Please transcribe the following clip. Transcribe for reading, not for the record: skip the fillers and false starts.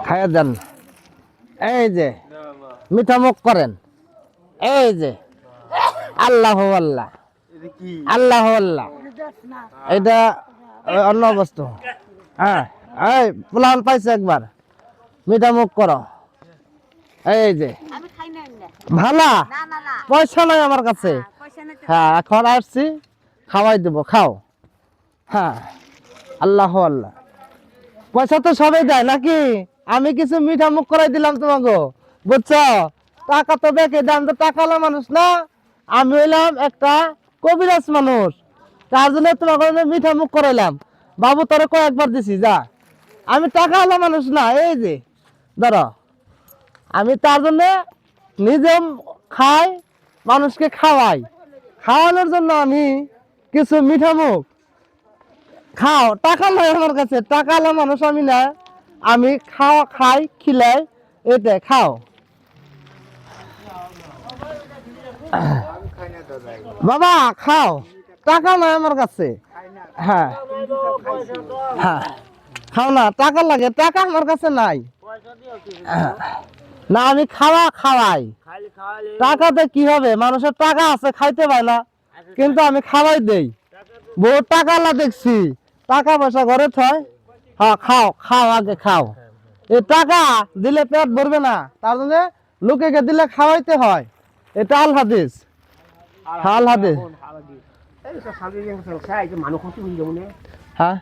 খাইয়া দেন। এই যে মিঠা মুখ করেন। এই যে আল্লাহ আল্লাহ আল্লাহ আল্লাহ, এটা অন্য বস্তু। হ্যাঁ, এই পোলান পাইছে একবার, মিঠা মুখ করো। এই যে ভালা, পয়সা নাই আমার কাছে। হ্যাঁ, এখন আসছি, খাওয়াই দেবো, খাও। হ্যাঁ, আল্লাহ আল্লাহ। পয়সা তো সবাই দেয় নাকি? আমি কিছু মিঠা মুখ করাই দিলাম তোমাকে, বুঝছো? টাকা তো দেখে দাম, তো টাকাওয়ালা মানুষ না, আমি হইলাম একটা কবিরাজ মানুষ, তার জন্য তোমাকে মিঠা মুখ করাইলাম। বাবু তোরে কয়েকবার দিছি, যা। আমি টাকাওয়ালা মানুষ না। এই যে ধরো, আমি তার জন্য নিজে খাই, মানুষকে খাওয়াই। খাওয়ানোর জন্য আমি কিছু মিঠা মুখ। খাও, টাকা নয় আমার কাছে, টাকাওয়ালা মানুষ আমি না। আমি খাওয়া খাই, খিলাই, এটা খাও। বাবা খাও, টাকা নয় আমার কাছে। হ্যাঁ হ্যাঁ, খাও না, টাকা লাগে, টাকা আমার কাছে নাই। না, আমি খাওয়া খাওয়াই। টাকাতে কি হবে, মানুষের টাকা আছে, খাইতে পায় না, কিন্তু আমি খাওয়াই দেই। বহুত টাকাওয়ালা দেখছি, টাকা পয়সা ঘরে থয়। হ্যাঁ, খাও খাও, আগে খাও। এই টাকা দিলে পেট ভরবে না, তার জন্য লোকেকে দিলে খাওয়াইতে হয়। এটা আল হাদিস, আল হাদিস। হ্যাঁ,